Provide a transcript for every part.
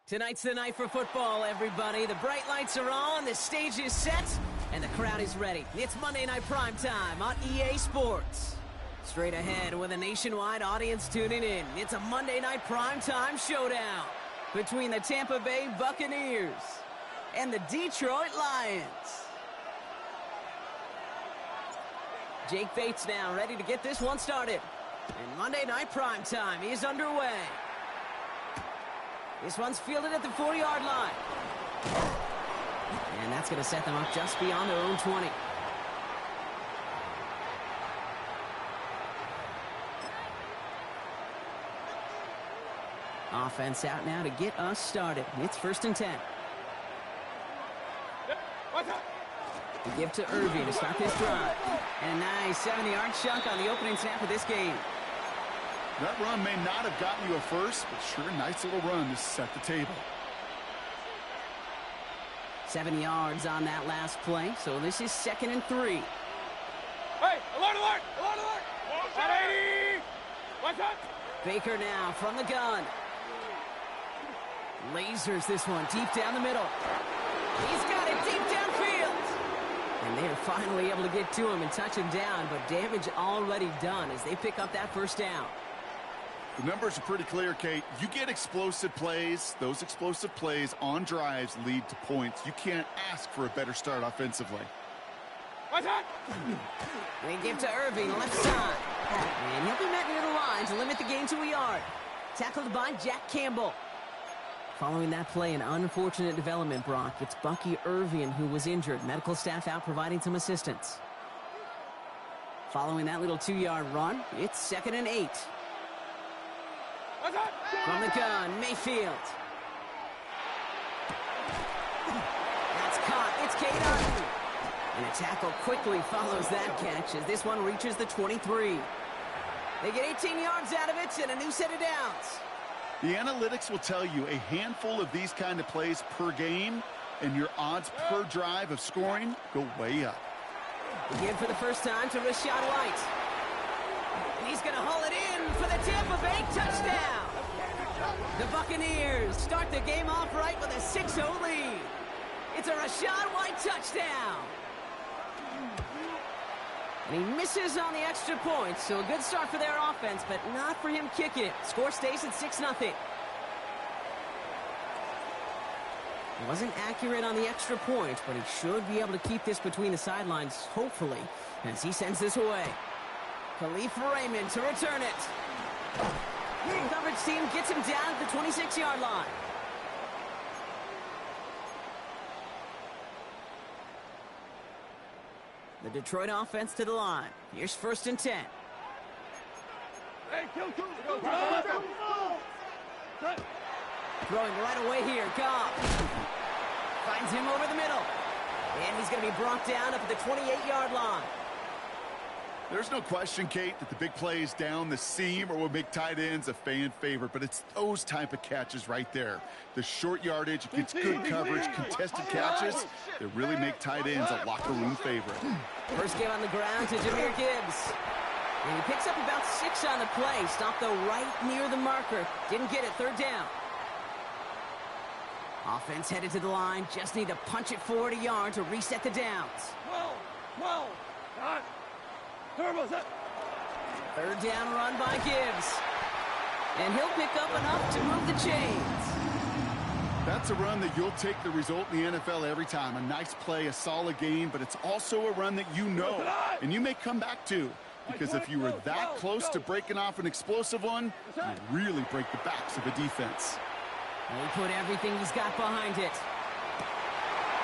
Tonight's the night for football, everybody. The bright lights are on, the stage is set, and the crowd is ready. It's Monday Night Primetime on EA Sports. Straight ahead with a nationwide audience tuning in, it's a Monday Night Primetime showdown between the Tampa Bay Buccaneers and the Detroit Lions. Jake Bates now ready to get this one started. And Monday Night Primetime is underway. This one's fielded at the 40-yard line. And that's going to set them up just beyond their own 20. Offense out now to get us started. It's 1st and 10. The give to Irving to start this drive. And a nice 70-yard chunk on the opening snap of this game. That run may not have gotten you a first, but sure, nice little run to set the table. 7 yards on that last play, so this is 2nd and 3. Hey, alert, alert, alert, alert! 180! Watch out! Baker now from the gun. Lasers this one deep down the middle. He's got it deep downfield. And they're finally able to get to him and touch him down, but damage already done as they pick up that first down. The numbers are pretty clear, Kate. You get explosive plays. Those explosive plays on drives lead to points. You can't ask for a better start offensively. Watch out! They give to Irving, left side. And he'll be met near the line to limit the gain to a yard. Tackled by Jack Campbell. Following that play, an unfortunate development, Brock. It's Bucky Irving who was injured. Medical staff out providing some assistance. Following that little 2-yard run, it's 2nd and 8. From the gun, Mayfield. That's caught. It's Cade Otton. And a tackle quickly follows that catch as this one reaches the 23. They get 18 yards out of it and a new set of downs. The analytics will tell you a handful of these kind of plays per game, and your odds per drive of scoring go way up. Again for the first time to Rachaad White. And he's going to haul it in for the Tampa Bay touchdown. The Buccaneers start the game off right with a 6-0 lead. It's a Rachaad White touchdown. And he misses on the extra point, so a good start for their offense, but not for him kicking it. Score stays at 6-0. Wasn't accurate on the extra point, but he should be able to keep this between the sidelines, hopefully, as he sends this away. Khalif Raymond to return it. The coverage team gets him down at the 26-yard line. The Detroit offense to the line. Here's 1st and 10. Hey, Throwing right away here, Goff. Finds him over the middle. And he's going to be brought down up at the 28-yard line. There's no question, Kate, that the big plays down the seam or will make tight ends a fan favorite, but it's those type of catches right there. The short yardage, gets good coverage, contested catches that really make tight ends a locker room favorite. First game on the ground to Jahmyr Gibbs. And he picks up about 6 on the play. Stopped though right near the marker. Didn't get it, 3rd down. Offense headed to the line. Just need to punch it forward a yard to reset the downs. Whoa, God. Turbo's up. 3rd down run by Gibbs. And he'll pick up enough to move the chains. That's a run that you'll take the result in the NFL every time. A nice play, a solid game, but it's also a run that you know and you may come back to. Because if you were that close to breaking off an explosive one, you really break the backs of a defense. And he put everything he's got behind it.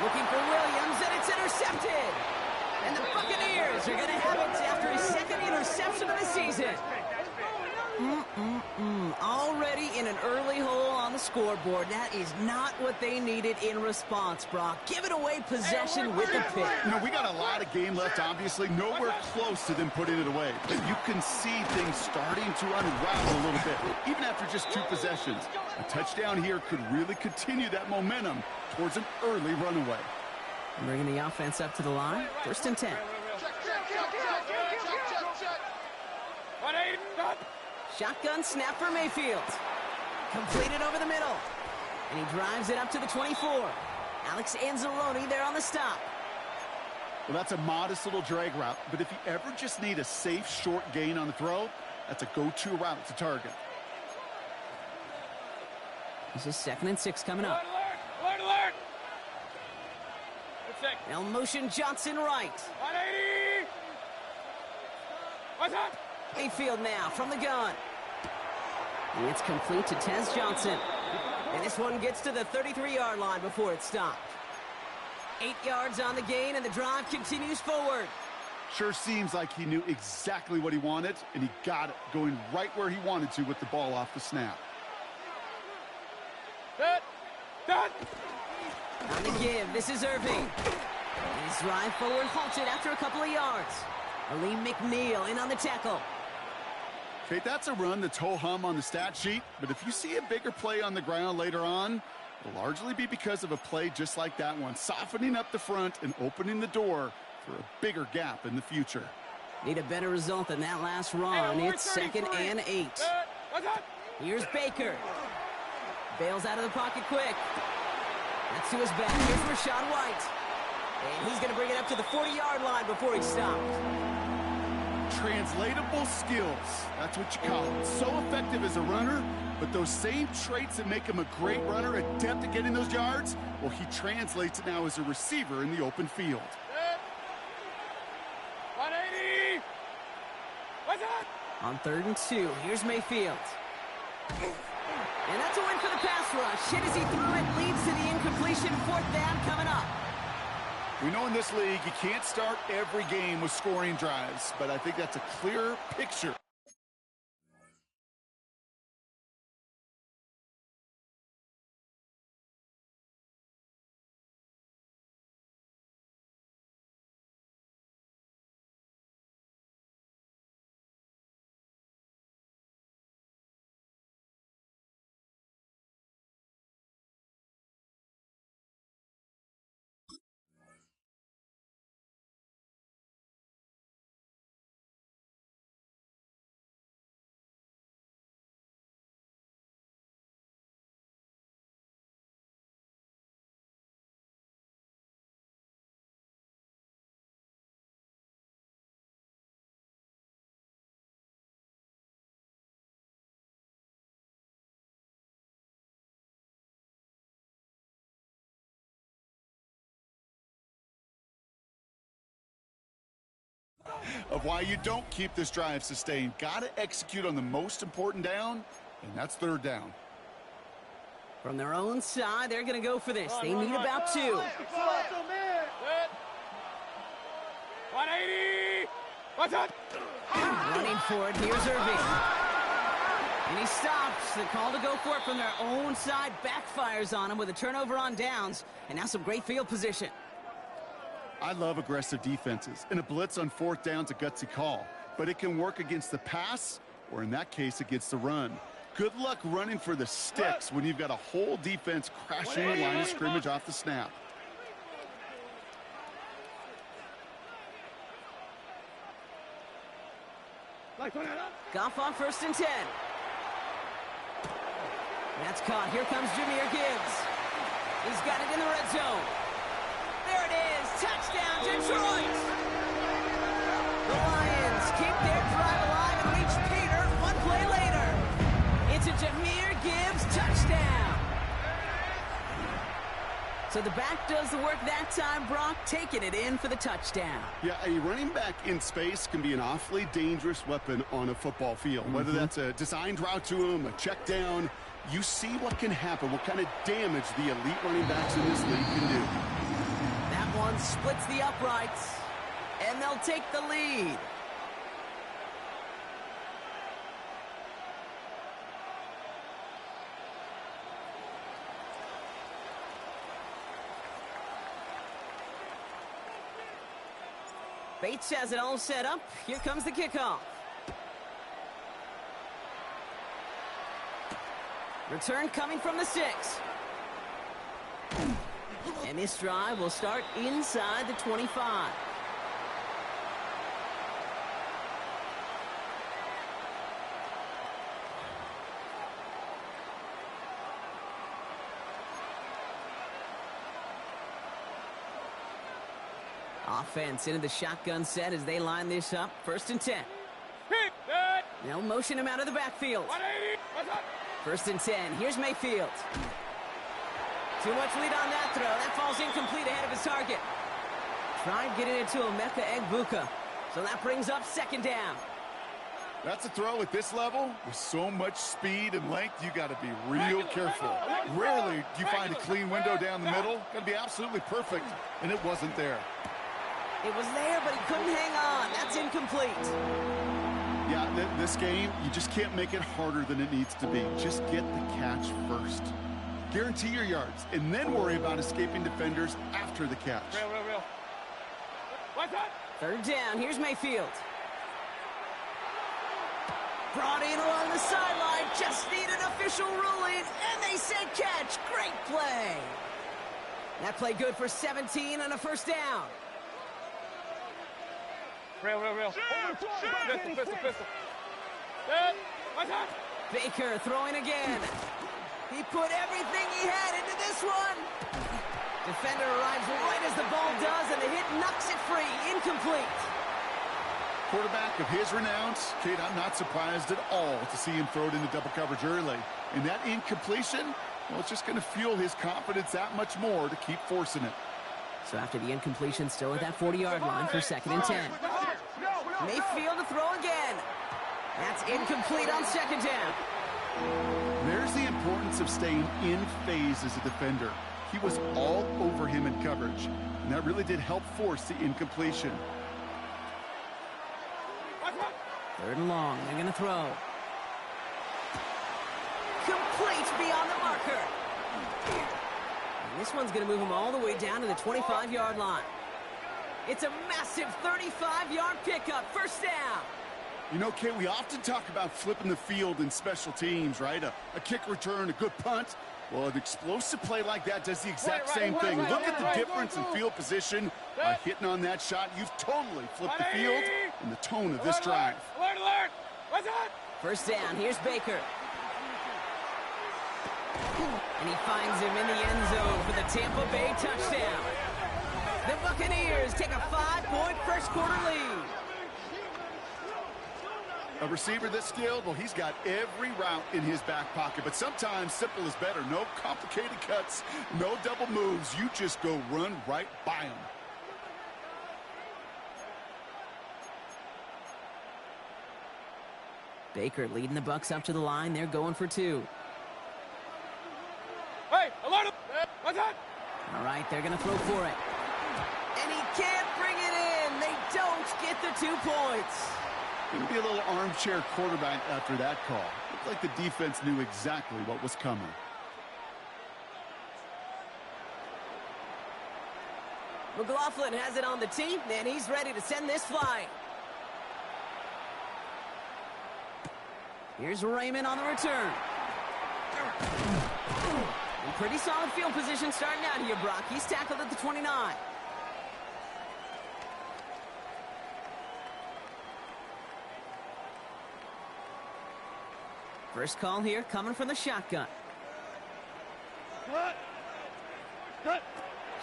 Looking for Williams, and it's intercepted. And the Buccaneers are going to have it after his 2nd interception of the season. Already in an early hole on the scoreboard. That is not what they needed in response, Brock. Giving away possession with the pick. You know, we got a lot of game left, obviously. Nowhere close to them putting it away. But you can see things starting to unravel a little bit, even after just 2 possessions. A touchdown here could really continue that momentum towards an early runaway. Bringing the offense up to the line. 1st and 10. Shotgun snap for Mayfield. Completed over the middle. And he drives it up to the 24. Alex Anzalone there on the stop. Well, that's a modest little drag route, but if you ever just need a safe, short gain on the throw, that's a go-to route to target. This is 2nd and 6 coming up. Alert, alert, alert! Good check. Now motion Johnson right. 180! What's up? Mayfield now from the gun. And it's complete to Tez Johnson. And this one gets to the 33-yard line before it stopped. 8 yards on the gain, and the drive continues forward. Sure seems like he knew exactly what he wanted, and he got it, going right where he wanted to with the ball off the snap. Done. On the give, this is Irving. And his drive forward halted after a couple of yards. Aleem McNeil in on the tackle. Okay, that's a run that's ho-hum on the stat sheet, but if you see a bigger play on the ground later on, it'll largely be because of a play just like that one, softening up the front and opening the door for a bigger gap in the future. Need a better result than that last run. It's 2nd and 8. What's up? Here's Baker. Bails out of the pocket quick. That's to his back. Here's Rachaad White. And he's going to bring it up to the 40-yard line before he's stopped. Translatable skills. That's what you call it. So effective as a runner, but those same traits that make him a great runner, adept at getting those yards, well, he translates it now as a receiver in the open field. 180! What's up? On 3rd and 2, here's Mayfield. And that's a win for the pass rush. Hit as he threw it, leads to the incompletion. 4th down coming up. We know in this league you can't start every game with scoring drives, but I think that's a clear picture. Of why you don't keep this drive sustained. Got to execute on the most important down, and that's 3rd down. From their own side, they're going to go for this. They need about 2. 180! What's up? Running for it, here's Irving. And he stops. The call to go for it from their own side backfires on him with a turnover on downs, and now some great field position. I love aggressive defenses, and a blitz on 4th down's a gutsy call, but it can work against the pass, or in that case, against the run. Good luck running for the sticks when you've got a whole defense crashing the line of scrimmage off the snap. Goff on 1st and 10. That's caught. Here comes Jahmyr Gibbs. He's got it in the red zone. There it is. Touchdown, Detroit. The Lions keep their drive alive and reach Peter 1 play later. It's a Jahmyr Gibbs touchdown. So the back does the work that time, Brock, taking it in for the touchdown. Yeah, a running back in space can be an awfully dangerous weapon on a football field. Whether that's a designed route to him, a check down, you see what can happen, what kind of damage the elite running backs in this league can do. That one splits the uprights, and they'll take the lead. Bates has it all set up. Here comes the kickoff. Return coming from the 6. And this drive will start inside the 25. Offense into the shotgun set as they line this up. 1st and 10. They'll motion him out of the backfield. 1st and 10. Here's Mayfield. Too much lead on that throw. That falls incomplete ahead of his target. Tried getting it to Emeka Egbuka. So that brings up 2nd down. That's a throw at this level. With so much speed and length, you got to be real careful. Rarely do you find a clean window down the middle. Got to be absolutely perfect, and it wasn't there. It was there, but he couldn't hang on. That's incomplete. Yeah, this game, you just can't make it harder than it needs to be. Just get the catch first. Guarantee your yards, and then worry about escaping defenders after the catch. Real. What's that? 3rd down. Here's Mayfield. Brought in along the sideline. Just need an official ruling, and they said catch. Great play. That play good for 17 and a 1st down. Real. Pistol. What's that? Baker throwing again. He put everything he had into this one. Defender arrives right as the ball does, and the hit knocks it free. Incomplete. Quarterback of his renounce, Kate, I'm not surprised at all to see him throw it into double coverage early. And that incompletion, well, it's just going to fuel his confidence that much more to keep forcing it. So after the incompletion, still at that 40-yard line for 2nd and 10. Mayfield to throw again. That's incomplete on 2nd down. There's the importance of staying in phase as a defender. He was all over him in coverage, and that really did help force the incompletion. 3rd and long. They're going to throw. Complete beyond the marker. And this one's going to move him all the way down to the 25-yard line. It's a massive 35-yard pickup. 1st down. You know, Kate, we often talk about flipping the field in special teams, right? A kick return, a good punt. Well, an explosive play like that does the exact same thing. Look at the difference in field position. By hitting on that shot, you've totally flipped the field and the tone of this drive. Alert! What's that? 1st down. Here's Baker. And he finds him in the end zone for the Tampa Bay touchdown. The Buccaneers take a 5-point first-quarter lead. A receiver this skilled, well, he's got every route in his back pocket, but sometimes simple is better. No complicated cuts, no double moves. You just go run right by him. Baker leading the Bucs up to the line. They're going for 2. Hey, alert! What's that? All right, they're going to throw for it. And he can't bring it in. They don't get the 2 points. Going to be a little armchair quarterback after that call. Looked like the defense knew exactly what was coming. McLaughlin has it on the tee, and he's ready to send this flying. Here's Raymond on the return. In pretty solid field position starting out here, Brock. He's tackled at the 29. First call here coming from the shotgun.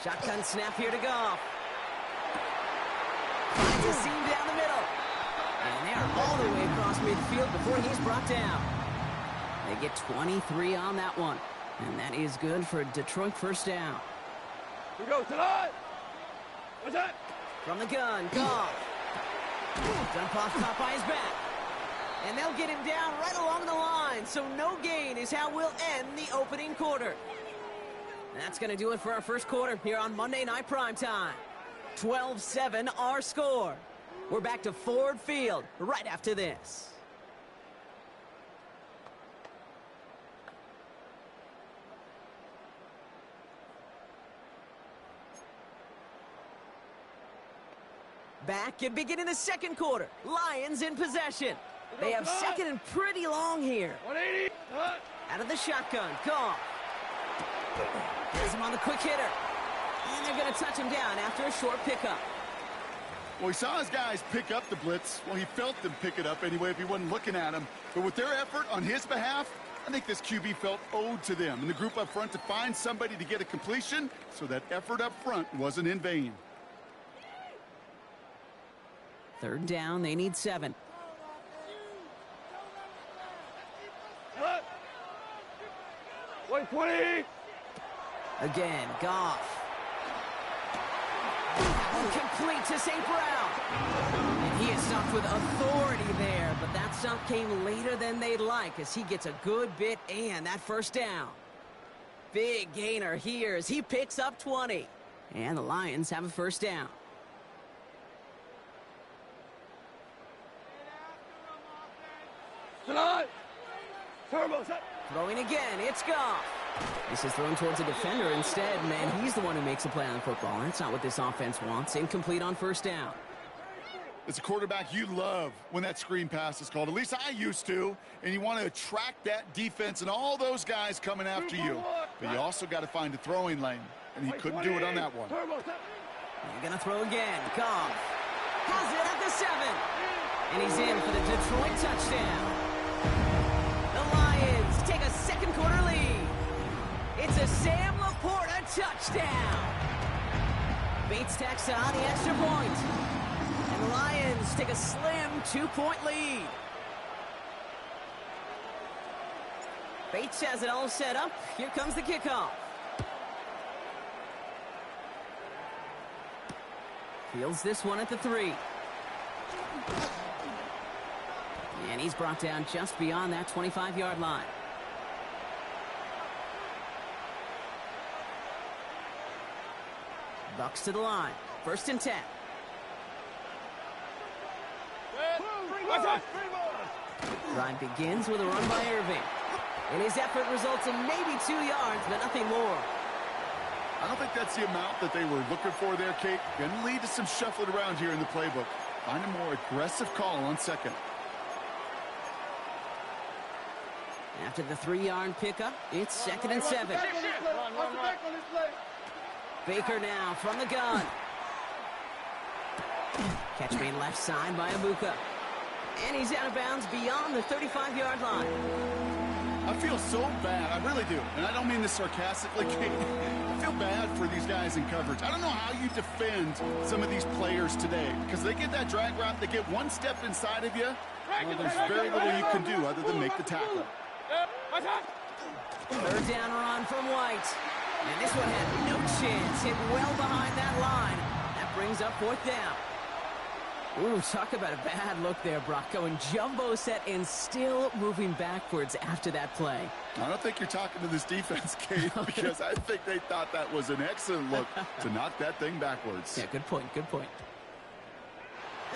Shotgun snap here to Goff. Finds a seam down the middle. And they are all the way across midfield before he's brought down. They get 23 on that one. And that is good for a Detroit 1st down. Here we go, tonight! What's that? From the gun, Goff. Jump off top by his back. And they'll get him down right along the line. So no gain is how we'll end the opening quarter. That's going to do it for our first quarter here on Monday Night Primetime. 12-7 our score. We're back to Ford Field right after this. Back and beginning the second quarter. Lions in possession. They have 2nd and pretty long here. 180. Out of the shotgun. Goff. Has him on the quick hitter. And they're going to touch him down after a short pickup. Well, he saw his guys pick up the blitz. Well, he felt them pick it up anyway if he wasn't looking at him. But with their effort on his behalf, I think this QB felt owed to them and the group up front to find somebody to get a completion, so that effort up front wasn't in vain. Third down, they need 7. Wait, 20! Again, Goff. Complete to St. Brown. And he is stopped with authority there, but that stop came later than they'd like as he gets a good bit and that first down. Big gainer here as he picks up 20. And the Lions have a first down. Tonight! Turbo set! Throwing again, it's Goff. This is thrown towards a defender instead, man. He's the one who makes a play on the football. That's not what this offense wants. Incomplete on first down. As a quarterback, you love when that screen pass is called. At least I used to. And you want to attract that defense and all those guys coming after you. But you also got to find a throwing lane. And he couldn't do it on that one. They're going to throw again. Goff has it at the 7. And he's in for the Detroit touchdown. The Lions take a second quarter lead. It's a Sam Laporta touchdown. Bates tacks on the extra point. And the Lions take a slim 2-point lead. Bates has it all set up. Here comes the kickoff. Fields this one at the 3. And he's brought down just beyond that 25-yard line. Bucks to the line. First and 10. Drive begins with a run by Irving. And his effort results in maybe 2 yards, but nothing more. I don't think that's the amount that they were looking for there, Kate. Going to lead to some shuffling around here in the playbook. Find a more aggressive call on second. After the 3-yard pickup, it's second and 7. Baker now from the gun. Catch made left side by Abuka. And he's out of bounds beyond the 35-yard line. I feel so bad. I really do. And I don't mean this sarcastically, Kate. I feel bad for these guys in coverage. I don't know how you defend some of these players today. Because they get that drag route, they get one step inside of you. Well, there's very little you can do other than make the tackle. Third down run from White. And this one had no chance. Hit well behind that line. That brings up fourth down. Ooh, talk about a bad look there, Brock. Going jumbo set and still moving backwards after that play. I don't think you're talking to this defense, Kate, because I think they thought that was an excellent look to knock that thing backwards. Yeah, good point, good point.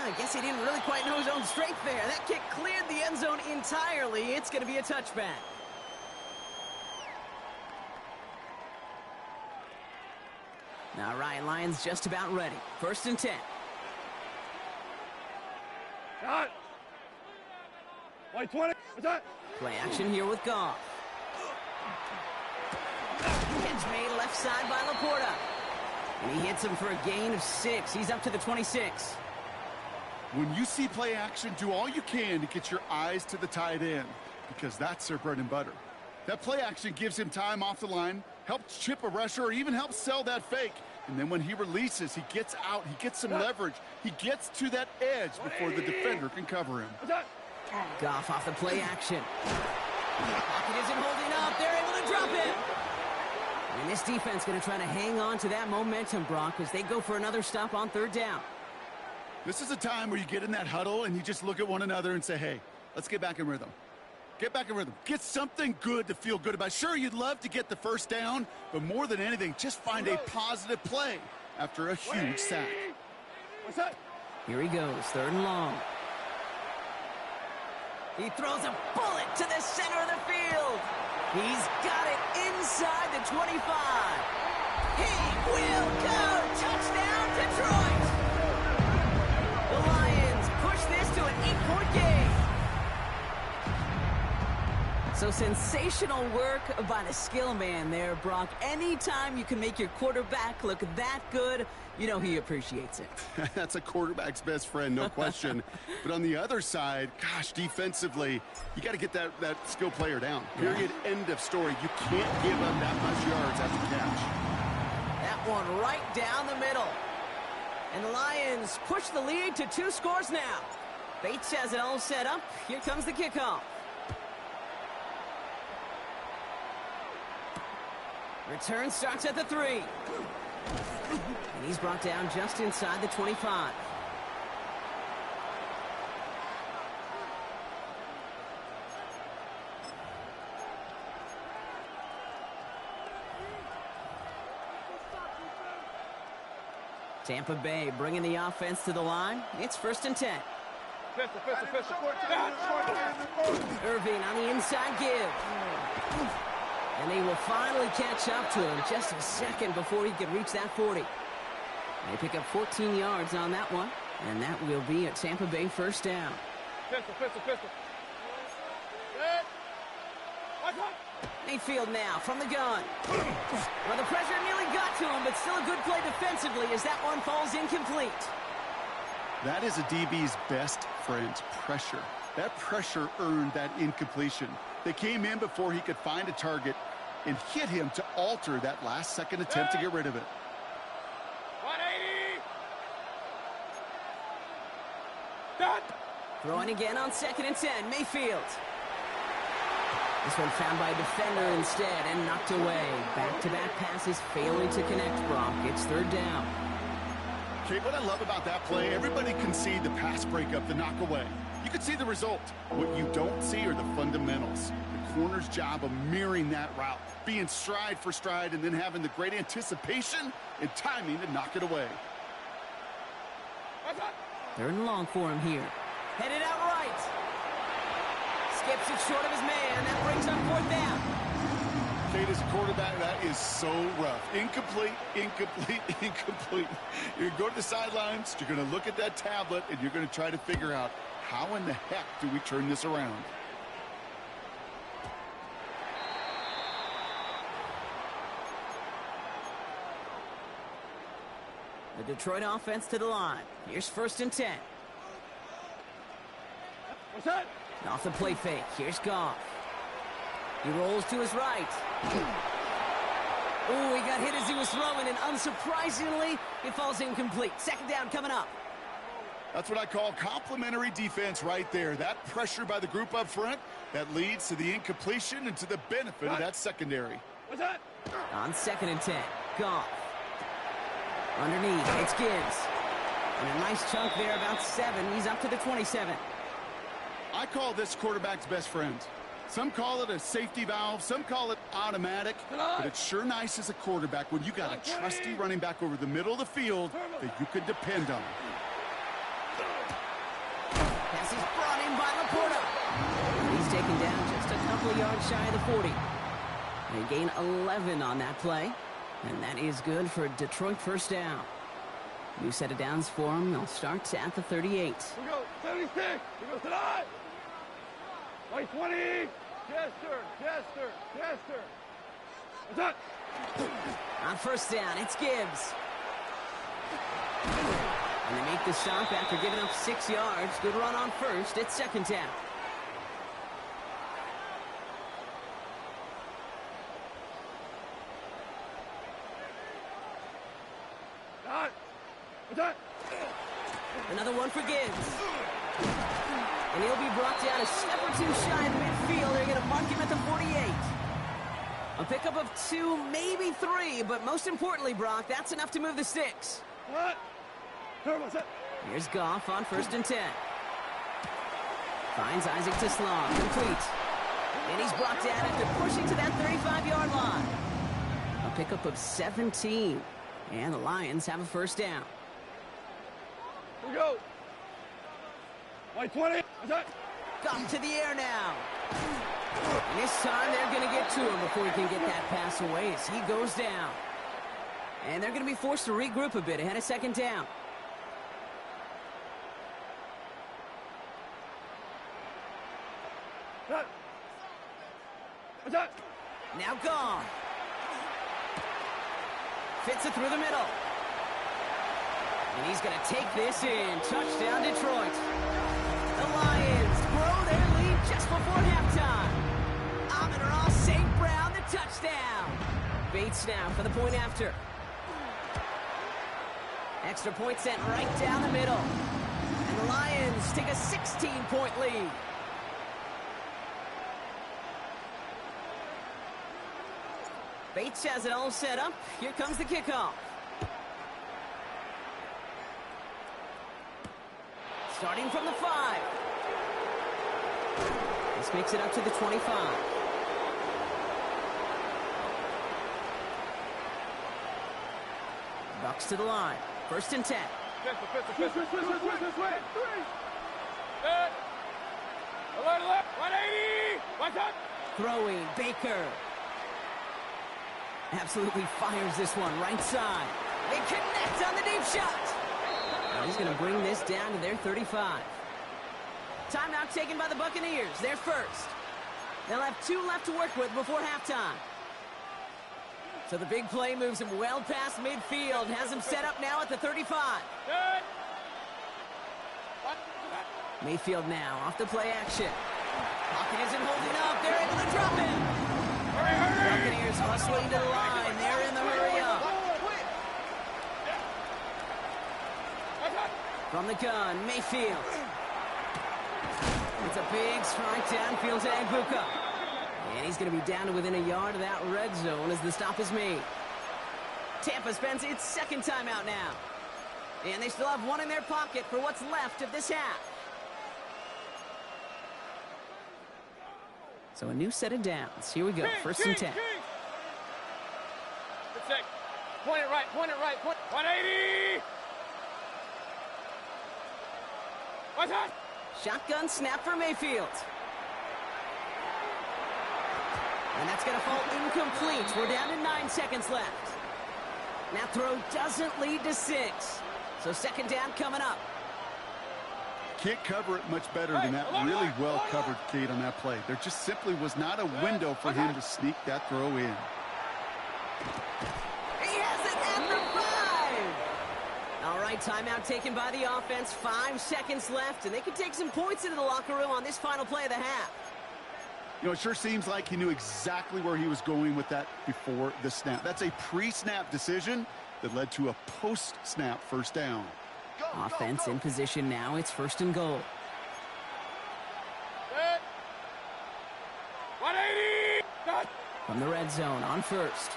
I guess he didn't really quite know his own strength there. That kick cleared the end zone entirely. It's going to be a touchback. Now, Ryan, Lions just about ready. First and 10. Got it. Wait, 20. What's that? Play action here with Goff. Catch made left side by Laporta. And he hits him for a gain of 6. He's up to the 26. When you see play action, do all you can to get your eyes to the tight end, because that's their bread and butter. That play action gives him time off the line, helps chip a rusher, or even helps sell that fake. And then when he releases, he gets out, he gets some leverage. He gets to that edge before the defender can cover him. Goff off the play action. Pocket isn't holding up. They're able to drop him. And this defense going to try to hang on to that momentum, Brock, as they go for another stop on third down. This is a time where you get in that huddle and you just look at one another and say, hey, let's get back in rhythm. Get back in rhythm. Get something good to feel good about. Sure, you'd love to get the first down, but more than anything, just find a positive play after a huge sack. What's that? Here he goes, third and long. He throws a bullet to the center of the field. He's got it inside the 25. He will go. Touchdown, Detroit. The Lions push this to an 8-point game. So sensational work by the skill man there, Brock. Anytime you can make your quarterback look that good, you know he appreciates it. That's a quarterback's best friend, no question. But on the other side, gosh, defensively, you got to get that skill player down. Period, end of story. You can't give up that much yards after catch. That one right down the middle. And the Lions push the lead to 2 scores now. Bates has it all set up. Here comes the kickoff. Return starts at the 3. And he's brought down just inside the 25. Tampa Bay bringing the offense to the line. It's 1st and 10. Pistol. Irving on the inside give. And they will finally catch up to him just a second before he could reach that 40. They pick up 14 yards on that one, and that will be a Tampa Bay 1st down. Pistol. Mayfield now from the gun. Well, the pressure nearly got to him, but still a good play defensively as that one falls incomplete. That is a DB's best friend, pressure. That pressure earned that incompletion. They came in before he could find a target and hit him to alter that last-second attempt to get rid of it. 180. Done. Throwing again on 2nd and 10. Mayfield. This one found by a defender instead and knocked away. Back-to-back passes failing to connect, Brock. It's 3rd down. Okay, what I love about that play, everybody can see the pass breakup, the knock away. You can see the result. What you don't see are the fundamentals. The corner's job of mirroring that route, being stride for stride, and then having the great anticipation and timing to knock it away. 3rd and long for him here. Headed out right. Skips it short of his man. That brings up 4th down. Kate, as a quarterback, that is so rough. Incomplete. You're going to go to the sidelines, you're going to look at that tablet, and you're going to try to figure out how in the heck do we turn this around? The Detroit offense to the line. Here's 1st and 10. What's that? And off the play fake. Here's Goff. He rolls to his right. Oh, he got hit as he was throwing, and unsurprisingly, it falls incomplete. 2nd down coming up. That's what I call complimentary defense right there. That pressure by the group up front, that leads to the incompletion and to the benefit of that secondary. What's that? On 2nd and 10. Goff. Underneath, it's Gibbs. And a nice chunk there, about 7. He's up to the 27. I call this quarterback's best friend. Some call it a safety valve, some call it automatic, but it's sure nice as a quarterback when you got a trusty running back over the middle of the field that you could depend on. Pass is brought in by Laporta. He's taken down just a couple of yards shy of the 40. They gain 11 on that play, and that is good for Detroit 1st down. New set of downs for them. They'll start at the 38. We go 76. We go tonight. Like 20. Chester. What's that? On 1st down, it's Gibbs. And they make the stop after giving up 6 yards. Good run on 1st. It's 2nd down. What's that? Another one for Gibbs. And he'll be brought down a step or 2 shy of midfield. They're going to mark him at the 48. A pickup of 2, maybe 3, but most importantly, Brock, that's enough to move the sticks. What? What's that? Here's Goff on 1st and 10. Finds Isaac Tislam, complete. And he's brought down after pushing to that 35-yard line. A pickup of 17. And the Lions have a 1st down. Here we go. Like 20. What's that? Goff to the air now. And this time they're going to get to him before he can get that pass away as he goes down. And they're going to be forced to regroup a bit ahead of 2nd down. What's that? Now gone. Fits it through the middle. And he's going to take this in. Touchdown, Detroit. The Lions grow their lead just before halftime. Amon-Ra St. Brown, the touchdown. Bates now for the point after. Extra point sent right down the middle. And the Lions take a 16-point lead. Bates has it all set up. Here comes the kickoff. Starting from the 5. This makes it up to the 25. Bucks to the line. 1st and 10. Pistol. Good. Alert, 180. Watch out. Throwing, Baker. Absolutely fires this one right side. They connect on the deep shot. Now he's going to bring this down to their 35. Timeout taken by the Buccaneers. They're first. They'll have 2 left to work with before halftime. So the big play moves him well past midfield. Has him set up now at the 35. Good. Mayfield now off the play action. Pocket isn't holding up. They're able to drop him. Hurry. Buccaneers hustling to the line. They're in the hurry up. From the gun, Mayfield. It's a big strike downfield to Egbuka. And he's going to be down to within a yard of that red zone as the stop is made. Tampa spends its 2nd timeout now. And they still have 1 in their pocket for what's left of this half. So a new set of downs. Here we go. 1st and 10. Good check. Point it right. 180. Watch out. Shotgun snap for Mayfield. And that's going to fall incomplete. We're down to 9 seconds left. That throw doesn't lead to 6. So 2nd down coming up. Can't cover it much better than that. Really well covered, Kate, on that play. There just simply was not a window for him to sneak that throw in. He has it at the 5. All right, timeout taken by the offense. 5 seconds left, and they can take some points into the locker room on this final play of the half. You know, it sure seems like he knew exactly where he was going with that before the snap. That's a pre-snap decision that led to a post-snap 1st down. Offense in position now. It's 1st and goal. Good. 180. Good. From the red zone on 1st.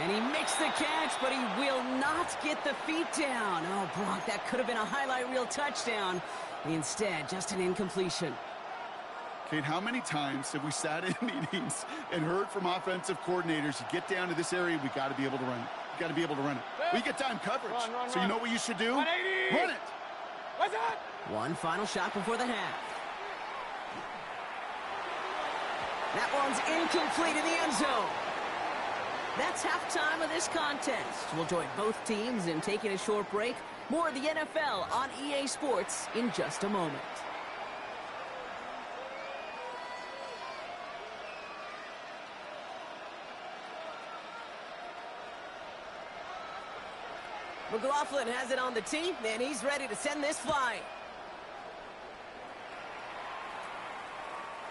And he makes the catch, but he will not get the feet down. Oh, Brock, that could have been a highlight reel touchdown. Instead, just an incompletion. Kate, how many times have we sat in meetings and heard from offensive coordinators, you get down to this area, we got to be able to run it. You got to be able to run it. We get time coverage. Run. So you know what you should do? 180. Run it. Watch out. One final shot before the half. That one's incomplete in the end zone. That's halftime of this contest. We'll join both teams in taking a short break. More of the NFL on EA Sports in just a moment. McLaughlin has it on the tee, and he's ready to send this flying.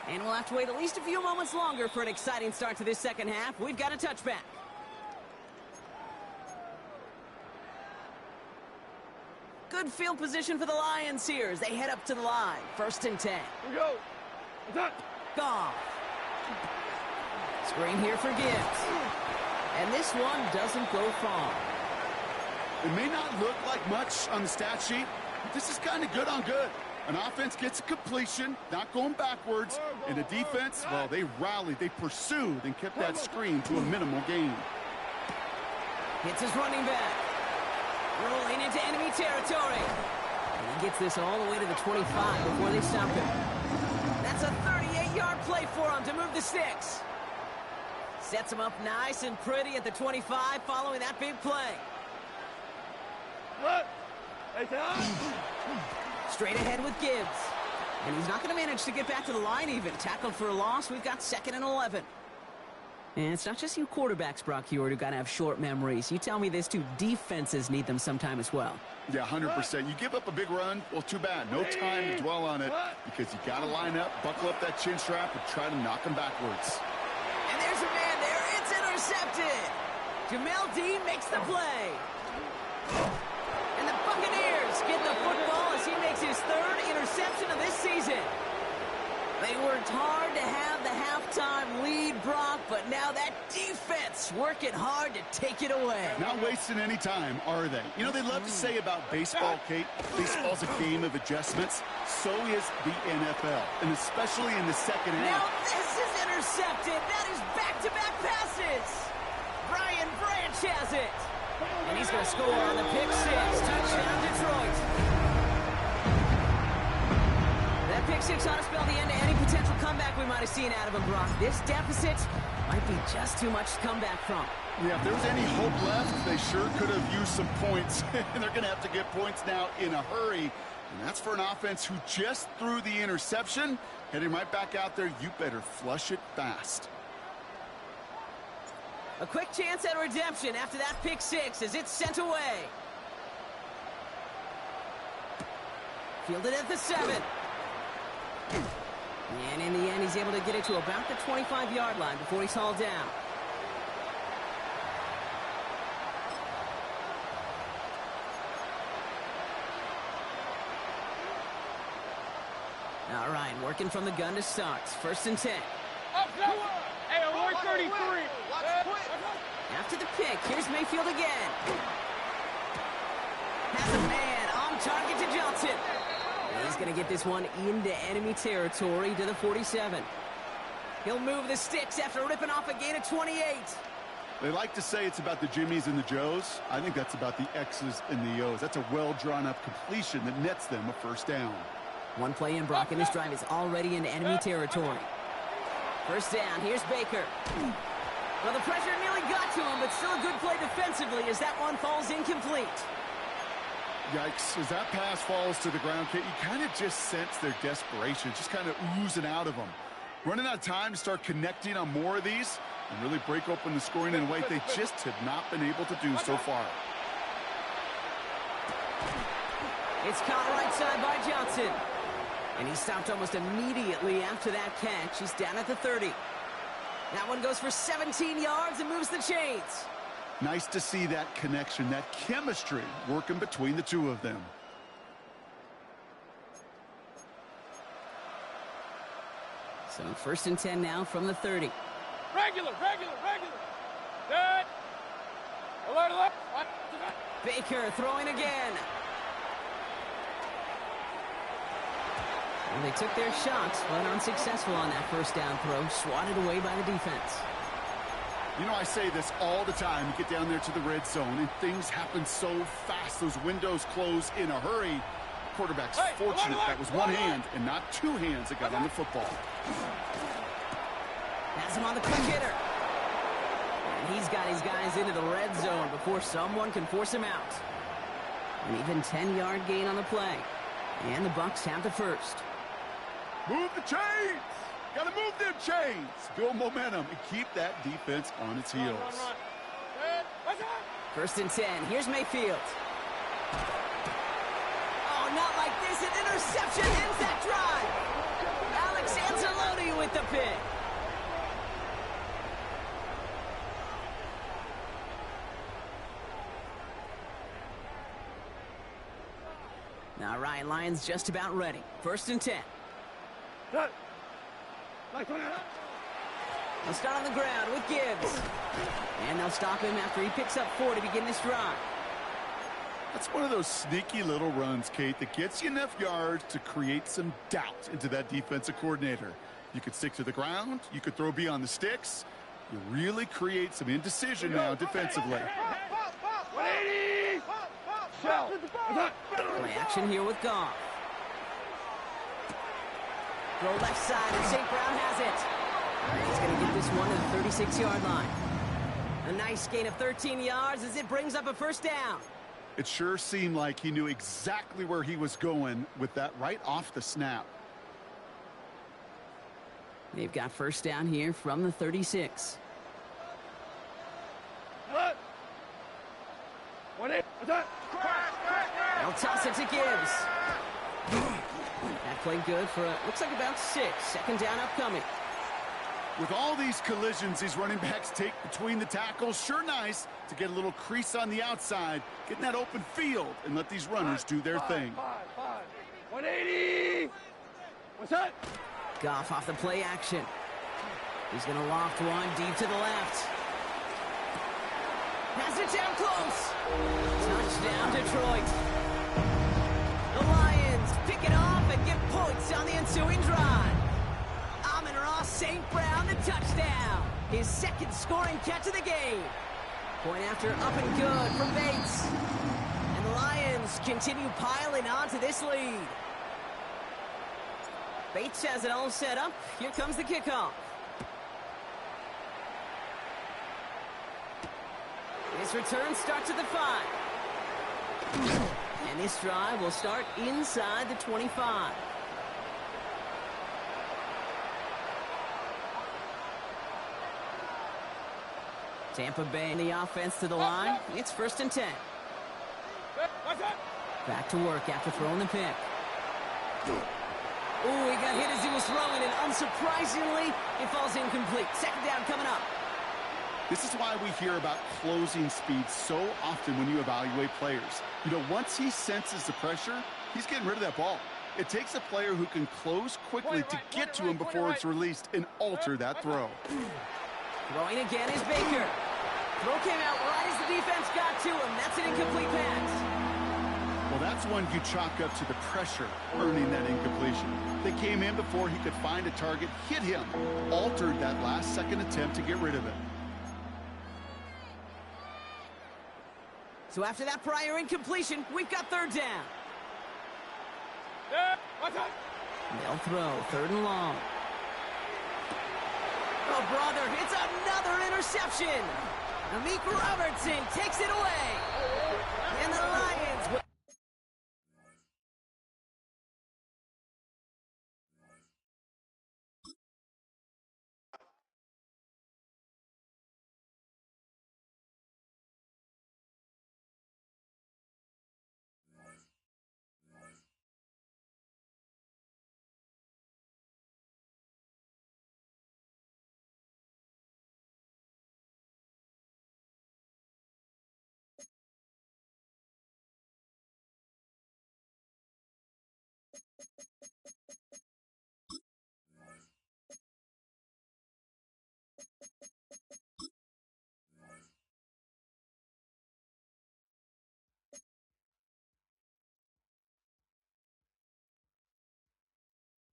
And we'll have to wait at least a few moments longer for an exciting start to this 2nd half. We've got a touchback. Good field position for the Lions here as they head up to the line. 1st and 10. Here we go. What's up? Goff. Screen here for Gibbs. And this one doesn't go far. It may not look like much on the stat sheet, but this is kind of good on good. An offense gets a completion, not going backwards, and a defense, well, they rallied, they pursued, and kept that screen to a minimal gain. Hits his running back. Rolling into enemy territory. And he gets this all the way to the 25 before they stop him. That's a 38-yard play for him to move the sticks. Sets him up nice and pretty at the 25 following that big play. Straight ahead with Gibbs. And he's not going to manage to get back to the line even. Tackled for a loss. We've got 2nd and 11. And it's not just you quarterbacks, Brock Huard, who got to have short memories. You tell me this too. Defenses need them sometime as well. Yeah, 100%. You give up a big run, well, too bad. No time to dwell on it because you got to line up, buckle up that chin strap, and try to knock him backwards. And there's a man there. It's intercepted. Jamel Dean makes the play. And the Buccaneers get the football as he makes his third interception of this season. They worked hard to have the halftime lead, Brock, but now that defense working hard to take it away. Not wasting any time, are they? You know, they love to say about baseball, Kate, baseball's a game of adjustments. So is the NFL, and especially in the second half. Now this is intercepted. That is back-to-back passes. Brian Branch has it. And he's going to score on the pick six. Touchdown, Detroit. That pick six ought to spell the end to any potential comeback we might have seen out of him, Brock. This deficit might be just too much to come back from. Yeah, if there was any hope left, they sure could have used some points. And they're going to have to get points now in a hurry. And that's for an offense who just threw the interception. Heading right back out there, you better flush it fast. A quick chance at redemption after that pick six as it's sent away. Fielded at the 7. And in the end, he's able to get it to about the 25-yard line before he's hauled down. All right, working from the gun to start. 1st and 10. Hey, alert 33. After the pick, here's Mayfield again. Has a man on target to Johnson. He's going to get this one into enemy territory to the 47. He'll move the sticks after ripping off a gain of 28. They like to say it's about the Jimmies and the Joes. I think that's about the X's and the O's. That's a well-drawn-up completion that nets them a first down. One play in, Brock, and this drive is already into enemy territory. 1st down, here's Baker. Well, the pressure nearly got to him, but still a good play defensively as that one falls incomplete. Yikes, as that pass falls to the ground, Kate, you kind of just sense their desperation, just kind of oozing out of them. Running out of time to start connecting on more of these and really break open the scoring in a way they just have not been able to do so far. It's caught right side by Johnson. And he stopped almost immediately after that catch. He's down at the 30. That one goes for 17 yards and moves the chains. Nice to see that connection, that chemistry working between the two of them. So 1st and 10 now from the 30. Regular. Dead. Alert. Baker throwing again. Well, they took their shots, but unsuccessful on that 1st down throw, swatted away by the defense. You know, I say this all the time. You get down there to the red zone, and things happen so fast. Those windows close in a hurry. Quarterback's fortunate that was one hand and not two hands that got on the football. Has him on the quick hitter. And he's got his guys into the red zone before someone can force him out. An even 10-yard gain on the play. And the Bucs have the 1st. Move the chains! Gotta move them chains! Build momentum and keep that defense on its heels. Run. 1st and 10. Here's Mayfield. Oh, not like this. An interception ends that drive. Alex Anzalone with the pick. Now, Ryan Lyons just about ready. 1st and 10. They'll start on the ground with Gibbs. And they'll stop him after he picks up 4 to begin this drive. That's one of those sneaky little runs, Kate, that gets you enough yards to create some doubt into that defensive coordinator. You could stick to the ground. You could throw beyond the sticks. You really create some indecision now defensively. 180. Shell. Play action here with Goff. Throw left side, and St. Brown has it. He's going to get this one to the 36-yard line. A nice gain of 13 yards as it brings up a 1st down. It sure seemed like he knew exactly where he was going with that right off the snap. They've got 1st down here from the 36. They'll toss it to Gibbs. That played good for, looks like about 6. 2nd down upcoming. With all these collisions these running backs take between the tackles, sure nice to get a little crease on the outside, get in that open field, and let these runners do their thing. 180. What's that? Goff off the play action. He's going to loft one deep to the left. Has it down close. Touchdown, Detroit. The Lions pick it off and get points on the ensuing drive. Amon-Ra St. Brown, the touchdown. His second scoring catch of the game. Point after up and good for Bates. And the Lions continue piling onto this lead. Bates has it all set up. Here comes the kickoff. This return starts at the 5. And this drive will start inside the 25. Tampa Bay in the offense to the line. It's 1st and 10. Back to work after throwing the pick. Oh, he got hit as he was throwing, and unsurprisingly, it falls incomplete. Second down coming up. This is why we hear about closing speed so often when you evaluate players. You know, once he senses the pressure, he's getting rid of that ball. It takes a player who can close quickly to get to him before it's released and alter that throw. Throwing again is Baker. Throw came out right as the defense got to him. That's an incomplete pass. Well, that's one you chalk up to the pressure earning that incompletion. They came in before he could find a target, hit him, altered that last-second attempt to get rid of it. So after that prior incompletion, we've got 3rd down. They'll throw 3rd and long. Oh, brother, it's another interception. Amik Robertson takes it away. And the Lions...